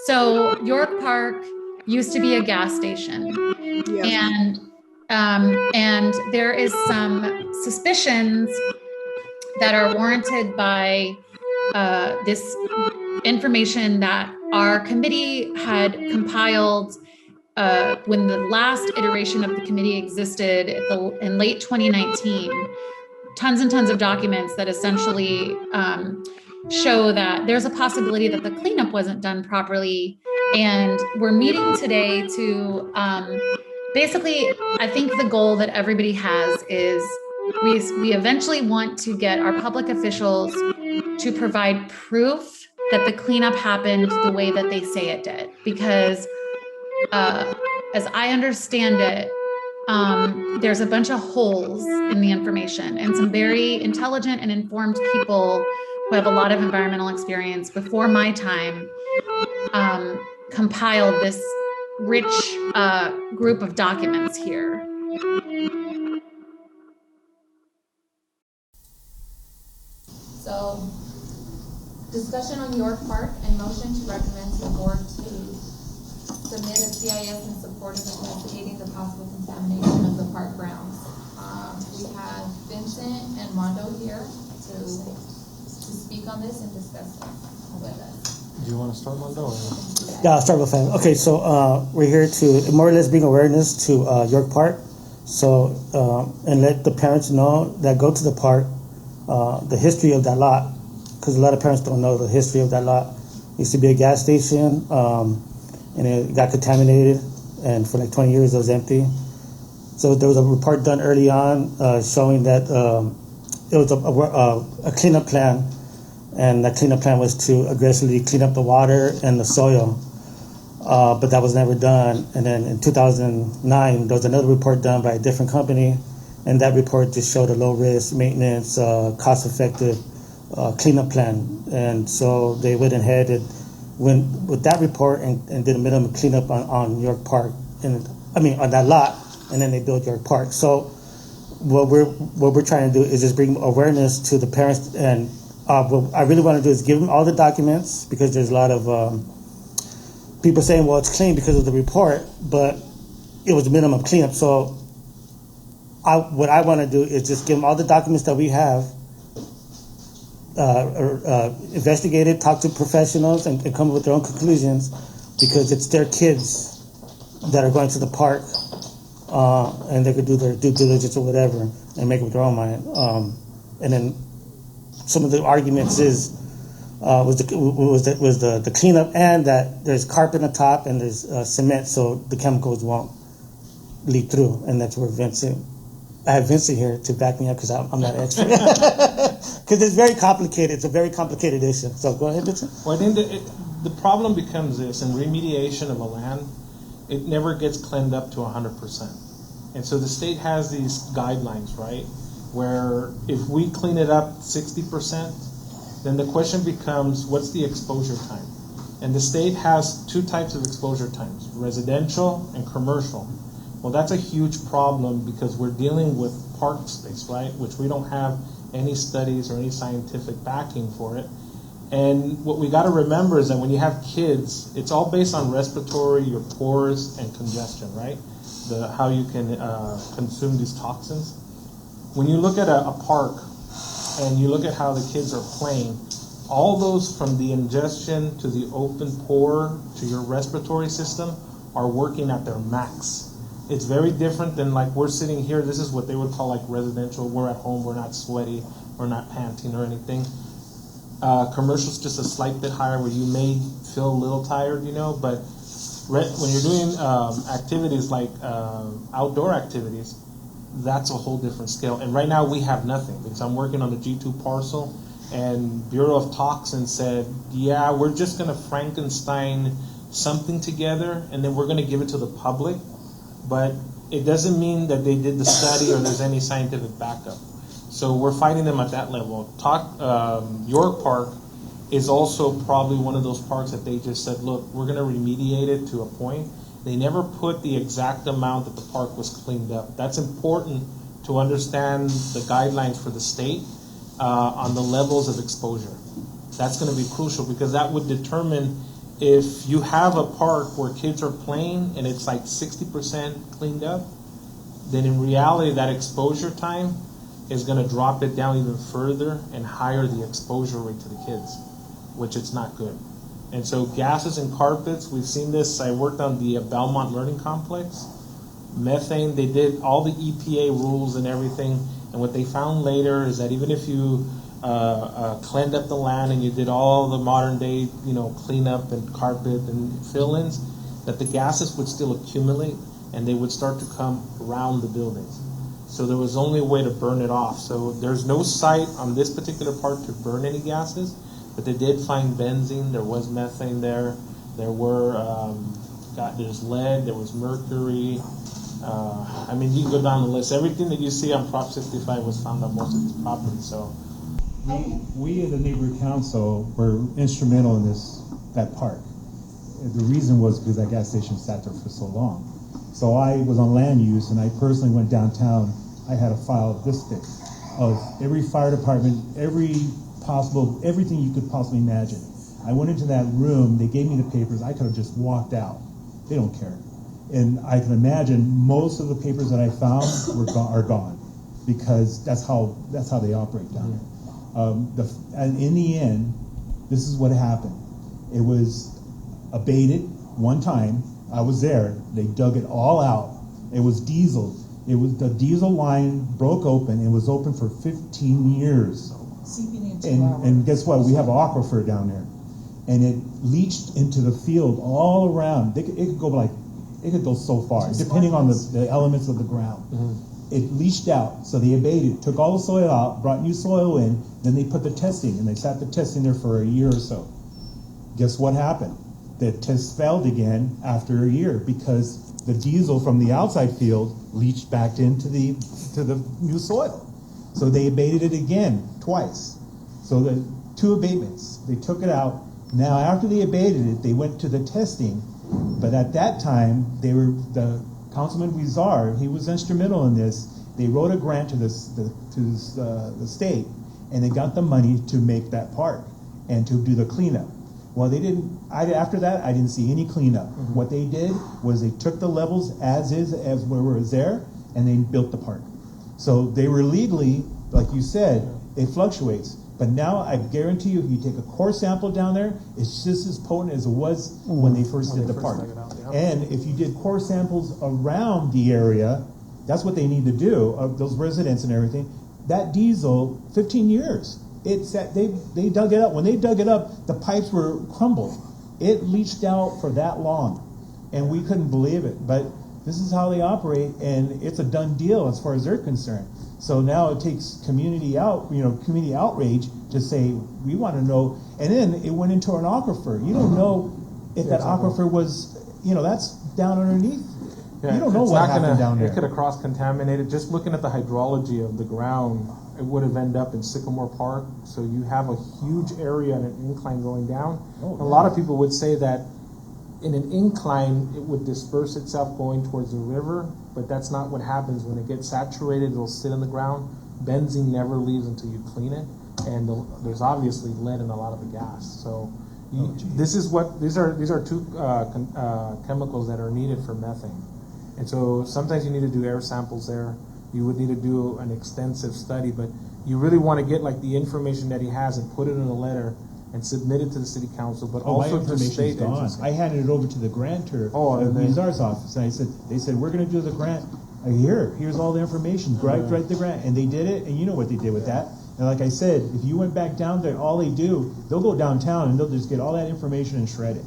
So York Park used to be a gas station, Yes. and there is some suspicions that are warranted by this information that our committee had compiled when the last iteration of the committee existed in late 2019. Tons and tons of documents that essentially show that there's a possibility that the cleanup wasn't done properly. And we're meeting today to basically, I think the goal that everybody has is we eventually want to get our public officials to provide proof that the cleanup happened the way that they say it did. Because as I understand it, there's a bunch of holes in the information, and some very intelligent and informed people who have a lot of environmental experience before my time compiled this rich group of documents here. So, discussion on York Park and motion to recommend to the board to submit a CIS in support of investigating the possible contamination of the park grounds. We have Vincent and Mondo here to speak on this and discuss it with us. Do you want to start, Mondo? Yeah, I'll start with that. Okay, so we're here to more or less bring awareness to York Park. So, and let the parents know that go to the park, the history of that lot, because a lot of parents don't know the history of that lot. It used to be a gas station, and it got contaminated, and for like 20 years it was empty. So there was a report done early on showing that it was a cleanup plan, and that cleanup plan was to aggressively clean up the water and the soil, but that was never done. And then in 2009, there was another report done by a different company, and that report just showed a low-risk maintenance, cost-effective cleanup plan. And so they went ahead and went with that report and did a minimum cleanup on York Park, on that lot, and then they built York Park. So what we're trying to do is just bring awareness to the parents, and what I really want to do is give them all the documents, because there's a lot of people saying, well, it's clean because of the report, but it was a minimum cleanup. So what I want to do is just give them all the documents that we have, investigate it, talk to professionals, and come up with their own conclusions, because it's their kids that are going to the park, and they could do their due diligence or whatever and make up their own mind. And then some of the arguments was the cleanup, and that there's carpet on top and there's cement, so the chemicals won't leak through. And that's where I have Vincent here to back me up, because I'm not an expert. Because it's very complicated. It's a very complicated issue. So go ahead, Vincent. Well, I think the problem becomes this: in remediation of a land, it never gets cleaned up to 100%. And so the state has these guidelines, right? Where if we clean it up 60%, then the question becomes, what's the exposure time? And the state has two types of exposure times: residential and commercial. Well, that's a huge problem, because we're dealing with park space, right? Which we don't have any studies or any scientific backing for it. And what we got to remember is that when you have kids, it's all based on respiratory, your pores, and congestion, right? How you can consume these toxins. When you look at a park and you look at how the kids are playing, all those, from the ingestion to the open pore to your respiratory system, are working at their max. It's very different than like we're sitting here. This is what they would call like residential. We're at home. We're not sweaty. We're not panting or anything. Commercial's just a slight bit higher, where you may feel a little tired, but when you're doing activities like outdoor activities, that's a whole different scale. And right now we have nothing, because I'm working on the G2 parcel, and Bureau of Toxins said, yeah, we're just going to Frankenstein something together, and then we're going to give it to the public. But it doesn't mean that they did the study or there's any scientific backup. So we're fighting them at that level. York Park is also probably one of those parks that they just said, look, we're going to remediate it to a point. They never put the exact amount that the park was cleaned up. That's important to understand the guidelines for the state. on the levels of exposure. That's going to be crucial because that would determine if you have a park where kids are playing and it's like 60% cleaned up, then in reality that exposure time is going to drop it down even further and higher the exposure rate to the kids, which it's not good. And so gases and carpets, we've seen this. I worked on the Belmont Learning Complex. Methane, they did all the EPA rules and everything, and what they found later is that even if you cleaned up the land and you did all the modern day, cleanup and carpet and fill-ins, that the gases would still accumulate and they would start to come around the buildings. So there was only a way to burn it off. So there's no site on this particular part to burn any gases, but they did find benzene, there was methane there, there were, there's lead, there was mercury. You can go down the list. Everything that you see on Prop 65 was found on most of these properties. So we as a neighborhood council were instrumental in that park. The reason was because that gas station sat there for so long. So I was on land use, and I personally went downtown. I had a file this thick of every fire department, everything you could possibly imagine. I went into that room, they gave me the papers, I could have just walked out. They don't care. And I can imagine most of the papers that I found are gone, because that's how they operate down there. And in the end, this is what happened. It was abated one time. I was there. They dug it all out. It was diesel. The diesel line broke open. It was open for 15 years. Seeping into And guess what? We have an aquifer down there, and it leached into the field all around. It could go so far, depending on the elements of the ground. Mm-hmm. It leached out, so they abated, took all the soil out, brought new soil in, then they put the testing, and they sat the testing there for a year or so. Guess what happened? The test failed again after a year because the diesel from the outside field leached back into the new soil. So they abated it again twice. So the 2 abatements, they took it out. Now after they abated it, they went to the testing. But at that time, the Councilman Huizar, he was instrumental in this. They wrote a grant to the state, and they got the money to make that park and to do the cleanup. Well, they didn't. After that, I didn't see any cleanup. Mm-hmm. What they did was they took the levels as where it was there, and they built the park. So they were legally, like you said, it fluctuates. But now I guarantee you, if you take a core sample down there, it's just as potent as it was when they first did the park. And if you did core samples around the area, that's what they need to do, of those residents and everything. That diesel, 15 years. They dug it up. When they dug it up, the pipes were crumbled. It leached out for that long, and we couldn't believe it. But this is how they operate, and it's a done deal as far as they're concerned. So now it takes community outrage to say, we want to know. And then it went into an aquifer. You don't know if that aquifer was, that's down underneath. Yeah, you don't know what happened down there. It could have cross-contaminated. Just looking at the hydrology of the ground, it would have ended up in Sycamore Park. So you have a huge area and an incline going down. A lot of people would say that in an incline, it would disperse itself going towards the river, but that's not what happens. When it gets saturated, it'll sit in the ground. Benzene never leaves until you clean it, and there's obviously lead in a lot of the gas. So these are 2 chemicals that are needed for methane, and so sometimes you need to do air samples there. You would need to do an extensive study, but you really want to get like the information that he has and put it in a letter and submit it to the city council, but also to state agencies. I handed it over to the grantor of then Huizar's office, and they said, we're going to do the grant. Here's all the information. Write the grant, and they did it. And you know what they did with that. And like I said, if you went back down there, they'll go downtown and they'll just get all that information and shred it.